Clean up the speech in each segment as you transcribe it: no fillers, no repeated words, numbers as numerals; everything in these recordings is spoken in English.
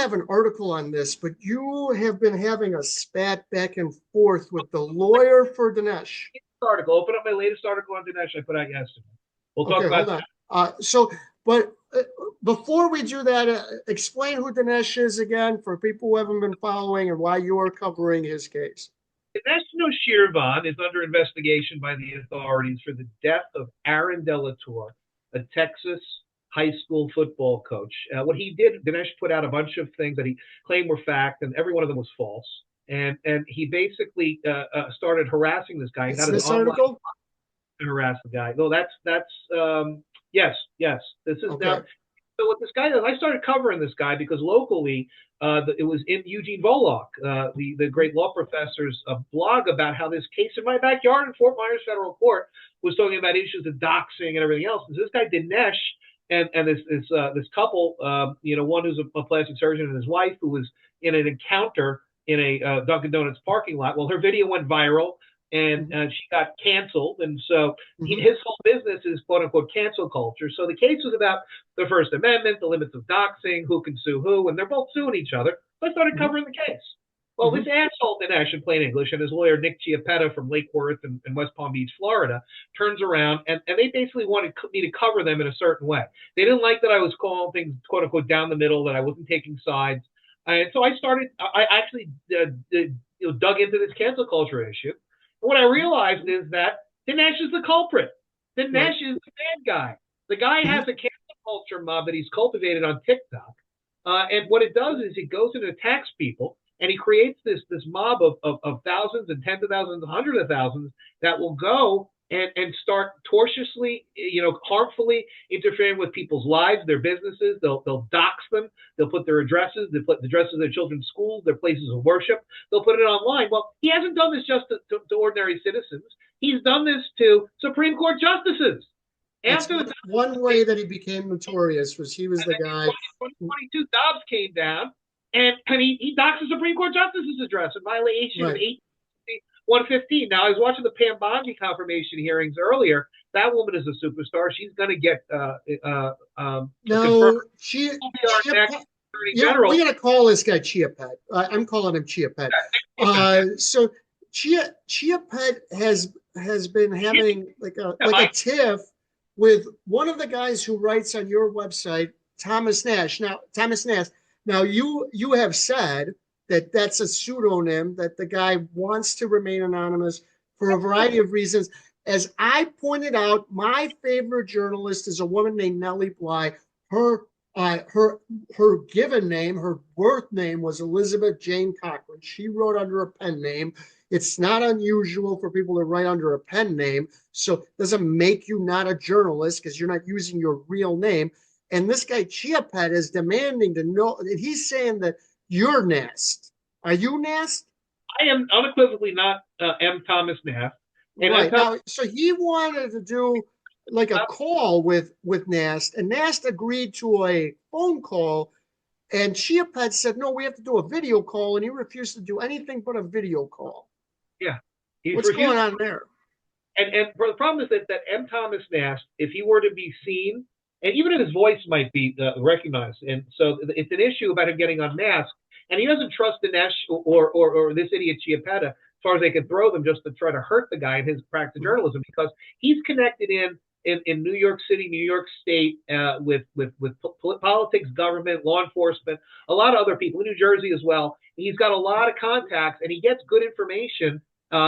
have an article on this, but you have been having a spat back and forth with the lawyer for Dinesh. Article. Open up my latest article on Dinesh I put out yesterday. We'll talk Okay, about hold on. But before we do that, explain who Dinesh is again for people who haven't been following and why you are covering his case. Dinesh Shirvan is under investigation by the authorities for the death of Aaron Delator, a Texas high school football coach. What he did, Dinesh put out a bunch of things that he claimed were fact, and every one of them was false. And he basically started harassing this guy. He got his article and harassed the guy. No, yes. This is okay. Now. So what this guy does, I started covering this guy because locally, it was in Eugene Volokh, the great law professor's blog about how this case in my backyard in Fort Myers Federal Court was talking about issues of doxing and everything else. And so this guy Dinesh and this couple, one who's a plastic surgeon and his wife, who was in an encounter in a Dunkin' Donuts parking lot. Well, her video went viral. And she got canceled. And so his whole business is quote unquote cancel culture. So the case was about the First Amendment, the limits of doxing, who can sue who, and they're both suing each other. So I started covering the case. Well, this asshole Dinesh in plain English and his lawyer Nick Chiappetta from Lake Worth and West Palm Beach, Florida, turns around and they basically wanted me to cover them in a certain way. They didn't like that I was calling things quote unquote down the middle, that I wasn't taking sides. And so I actually dug into this cancel culture issue. What I realized is that Dinesh is the culprit. Dinesh is the bad guy. The guy has a cancel culture mob that he's cultivated on TikTok. And what it does is it goes and attacks people, and he creates this mob of thousands and tens of thousands and hundreds of thousands that will go and start tortiously, harmfully interfering with people's lives, their businesses. They'll dox them. They'll put their addresses. They put the addresses of their children's schools, their places of worship. They'll put it online. Well, he hasn't done this just to ordinary citizens. He's done this to Supreme Court justices. One way that he became notorious was he was the guy. In 2022, Dobbs came down and he doxed the Supreme Court justice's address in violation of 115. Now, I was watching the Pam Bondi confirmation hearings earlier. That woman is a superstar. She's going to get no, General. We got to call this guy Chiappetta. I'm calling him Chiappetta. So Chiappetta has been having like a tiff with one of the guys who writes on your website, Thomas Nash. Now you have said that that's a pseudonym, that the guy wants to remain anonymous for a variety of reasons. As I pointed out, my favorite journalist is a woman named Nellie Bly. Her given name, her birth name was Elizabeth Jane Cochran. She wrote under a pen name. It's not unusual for people to write under a pen name, so it doesn't make you not a journalist because you're not using your real name. And this guy Chiappetta is demanding to know, and he's saying that you're Nast. Are you Nast? I am unequivocally not M. Thomas Nast. Right. Now, so he wanted to do like a call with Nast, and Nast agreed to a phone call, and Chiappetta said, no, we have to do a video call, and he refused to do anything but a video call. Yeah. What's going on there? And the problem is that M. Thomas Nast, if he were to be seen, and even if his voice might be recognized, and so it's an issue about him getting unmasked, and he doesn't trust Dinesh or this idiot Chiappetta as far as they could throw them just to try to hurt the guy in his practice of journalism, because he's connected in New York City, New York State, with politics, government, law enforcement, a lot of other people, in New Jersey as well. He's got a lot of contacts, and he gets good information.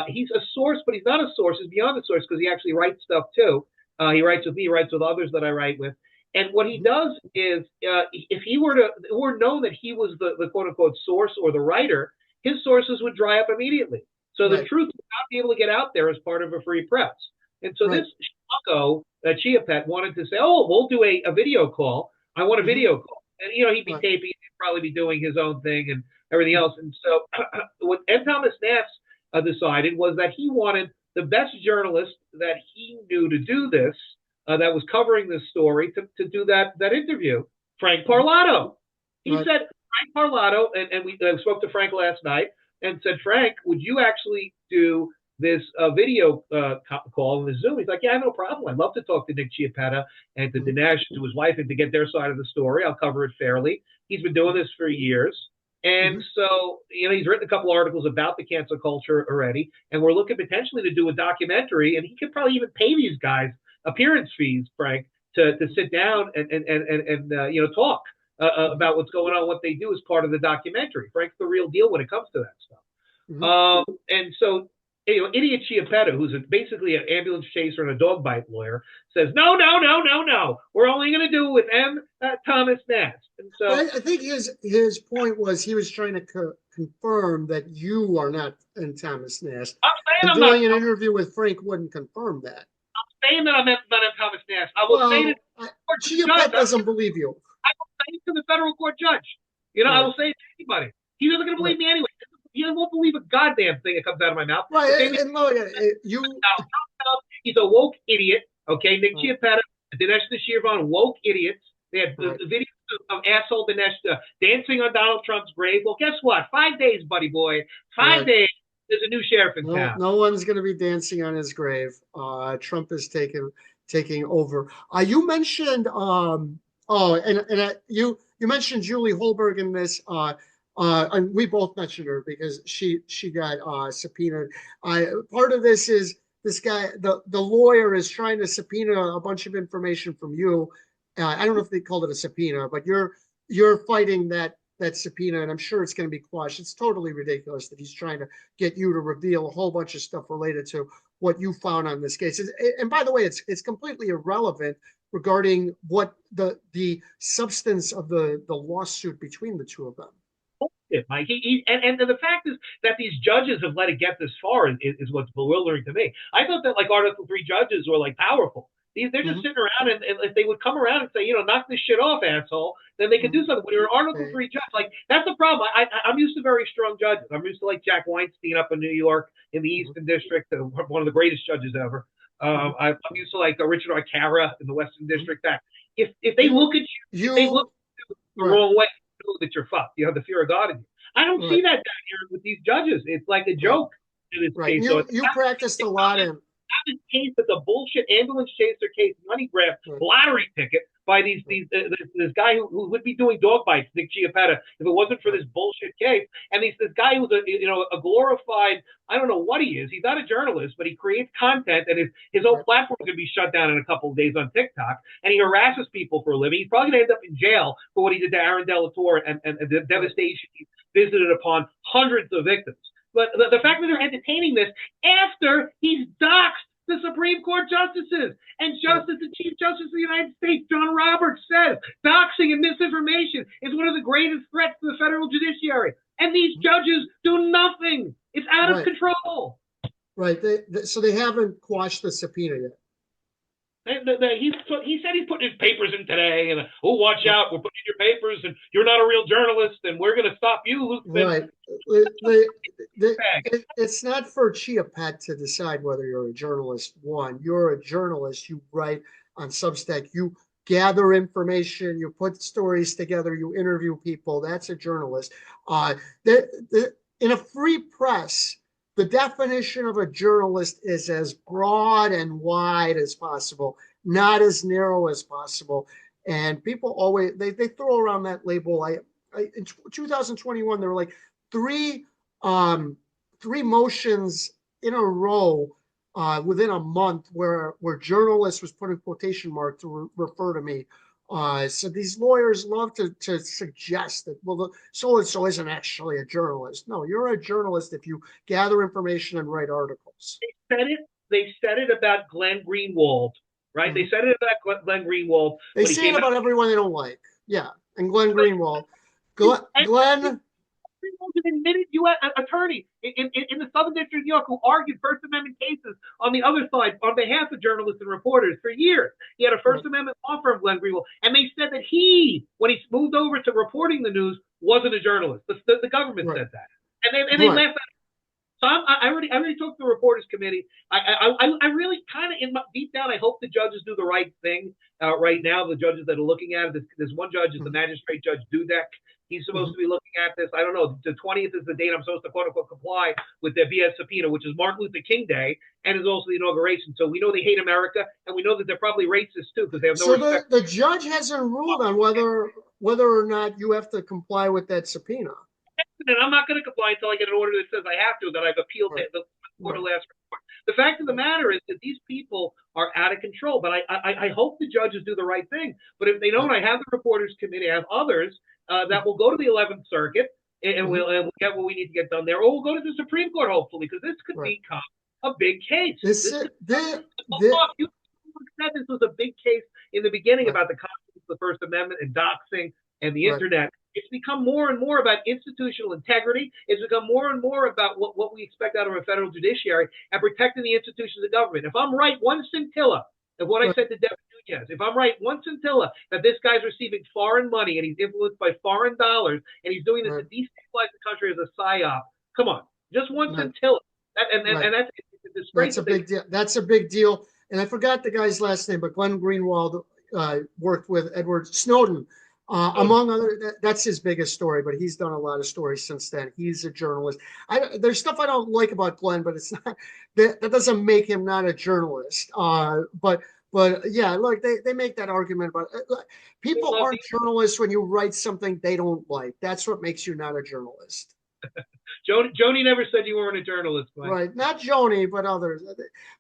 He's a source, but he's not a source. He's beyond a source because he actually writes stuff too. He writes with me, he writes with others that I write with. And what he does is, if he were known that he was the quote unquote source or the writer, his sources would dry up immediately. So the truth would not be able to get out there as part of a free press. And so this schmucko, Chiappetta, wanted to say, oh, we'll do a video call. I want a video call. And, he'd be taping, he'd probably be doing his own thing and everything else. And so what Ed Thomas Nass decided was that he wanted the best journalist that he knew to do this, that was covering this story, to do that interview, Frank Parlato. He said, Frank Parlato, and we spoke to Frank last night and said, Frank, would you actually do this video call on the Zoom? He's like, yeah, no problem. I'd love to talk to Nick Chiappetta and to Dinesh, to his wife, and to get their side of the story. I'll cover it fairly. He's been doing this for years. And so, he's written a couple articles about the cancel culture already, and we're looking potentially to do a documentary, and he could probably even pay these guys appearance fees, Frank, to sit down and talk about what's going on, what they do as part of the documentary. Frank's the real deal when it comes to that stuff. And so, idiot Chiappetta, who's basically an ambulance chaser and a dog bite lawyer, says, no, we're only going to do it with M. Thomas Nast. And so I think his point was he was trying to confirm that you are not M. Thomas Nast. I'm saying and doing an interview with Frank wouldn't confirm that. I'm saying that I'm not M. Thomas Nast. I will say that Chiappetta doesn't believe you. I will say it to the federal court judge. I will say it to anybody. He's not going to believe me anyway. He won't believe a goddamn thing that comes out of my mouth. Right, and look, he's a woke idiot. Okay, Nick Chiappetta, Dinesh Nashirvan, woke idiots. They had videos of asshole Dinesh dancing on Donald Trump's grave. Well, guess what? 5 days, buddy boy. 5 days. There's a new sheriff in town. No one's going to be dancing on his grave. Trump is taking over. You mentioned you mentioned Julie Holberg in this. And we both mentioned her because she got subpoenaed. Part of this is this guy, the lawyer, is trying to subpoena a bunch of information from you. I don't know if they called it a subpoena, but you're fighting that subpoena, and I'm sure it's going to be quashed. It's totally ridiculous that he's trying to get you to reveal a whole bunch of stuff related to what you found on this case. And by the way, it's completely irrelevant regarding what the substance of the lawsuit between the two of them. Mike. And the fact is that these judges have let it get this far is what's bewildering to me. I thought that Article 3 judges were powerful. They're just sitting around, and if they would come around and say, knock this shit off, asshole, then they could do something. When you're an Article 3 judge, that's the problem. I'm used to very strong judges. I'm used to Jack Weinstein up in New York in the Eastern District, one of the greatest judges ever. I'm used to Richard Arcara in the Western District. That if they look at you, they look at you the wrong way, you know that you're fucked. You have the fear of God in you. I don't see that down here with these judges. It's like a joke in this case. You practiced a lot in this case, but the bullshit ambulance chaser case, money grab, lottery ticket by this guy who would be doing dog bites, Nick Chiappetta, if it wasn't for this bullshit case. And this guy who's a glorified, I don't know what he is. He's not a journalist, but he creates content, and his whole platform is going to be shut down in a couple of days on TikTok. And he harasses people for a living. He's probably going to end up in jail for what he did to Aaron Delatorre and the devastation he visited upon hundreds of victims. But the fact that they're entertaining this after he's doxxed the Supreme Court justices, and the Chief Justice of the United States, John Roberts, says doxing and misinformation is one of the greatest threats to the federal judiciary. And these judges do nothing. It's out of control. Right. So they haven't quashed the subpoena yet. He said he's putting his papers in today, and watch out, we're putting your papers, and you're not a real journalist, and we're going to stop you, Luthmann. Right. It's not for Chiappetta to decide whether you're a journalist. One, you're a journalist. You write on Substack. You gather information. You put stories together. You interview people. That's a journalist. In a free press, the definition of a journalist is as broad and wide as possible, not as narrow as possible. And people always they throw around that label. In 2021, there were three motions in a row within a month where journalists was put in quotation mark to refer to me. So these lawyers love to suggest that, well, so-and-so isn't actually a journalist. No, you're a journalist if you gather information and write articles. They said it about Glenn Greenwald, right? They said it about Glenn Greenwald. They say it about everyone they don't like. Yeah, and Glenn Greenwald. Glenn an admitted U.S. attorney in the Southern District of New York who argued First Amendment cases on the other side on behalf of journalists and reporters for years. He had a First Amendment law firm, Glenn Greenwald, and they said that when he moved over to reporting the news, wasn't a journalist. The government said that, and they laughed at it. So I already talked to the Reporters Committee. I really kind of, deep down, I hope the judges do the right thing right now. The judges that are looking at it, there's one judge is the magistrate Judge Dudek. He's supposed to be looking at this. I don't know. The 20th is the date I'm supposed to quote unquote comply with their via subpoena, which is Martin Luther King Day, and is also the inauguration. So we know they hate America, and we know that they're probably racist too because they have no respect. So the judge hasn't ruled on whether or not you have to comply with that subpoena. And I'm not going to comply until I get an order that says I have to, that I've appealed the court of last resort. The fact of the matter is that these people are out of control. But I hope the judges do the right thing. But if they don't, I have the Reporters Committee, I have others that will go to the 11th Circuit and we'll get what we need to get done there, or we'll go to the Supreme Court hopefully, because this could become a big case. You said this was a big case in the beginning about the Constitution, the First Amendment, and doxing and the internet. It's become more and more about institutional integrity. It's become more and more about what we expect out of a federal judiciary and protecting the institutions of government. If I'm right one scintilla of what I said to Devin Nunes, if I'm right one scintilla that this guy's receiving foreign money and he's influenced by foreign dollars and he's doing this to destabilize the country as a psyop, come on, just one scintilla. And that's a disgrace. That's a big deal. That's a big deal. And I forgot the guy's last name, but Glenn Greenwald worked with Edward Snowden. Among other, that's his biggest story, but he's done a lot of stories since then. He's a journalist. There's stuff I don't like about Glenn, but it's not that doesn't make him not a journalist. But yeah, look, they make that argument about people aren't journalists when you write something they don't like. That's what makes you not a journalist. Joni never said you weren't a journalist, Glenn. Right, not Joni, but others.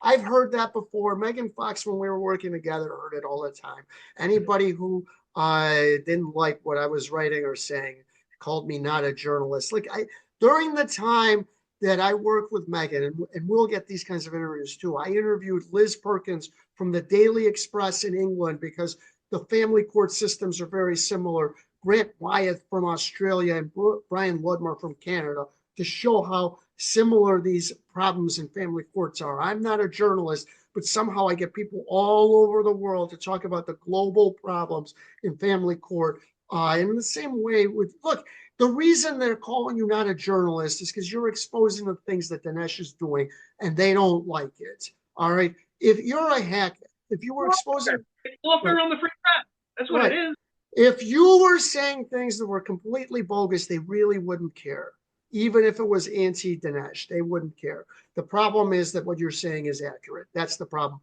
I've heard that before. Megan Fox, when we were working together, heard it all the time. Anybody who didn't like what I was writing or saying called me not a journalist. Like during the time that I worked with Megan, and we'll get these kinds of interviews too. I interviewed Liz Perkins from the Daily Express in England because the family court systems are very similar. Grant Wyeth from Australia and Brian Ludmer from Canada to show how similar these problems in family courts are. I'm not a journalist, but somehow I get people all over the world to talk about the global problems in family court. And in the same way look, the reason they're calling you not a journalist is because you're exposing the things that Dinesh is doing and they don't like it. All right. If you're a hacker, if you were exposing. It's welfare on the free press. That's what it is. If you were saying things that were completely bogus, they really wouldn't care. Even if it was anti-Dinesh, they wouldn't care. The problem is that what you're saying is accurate. That's the problem.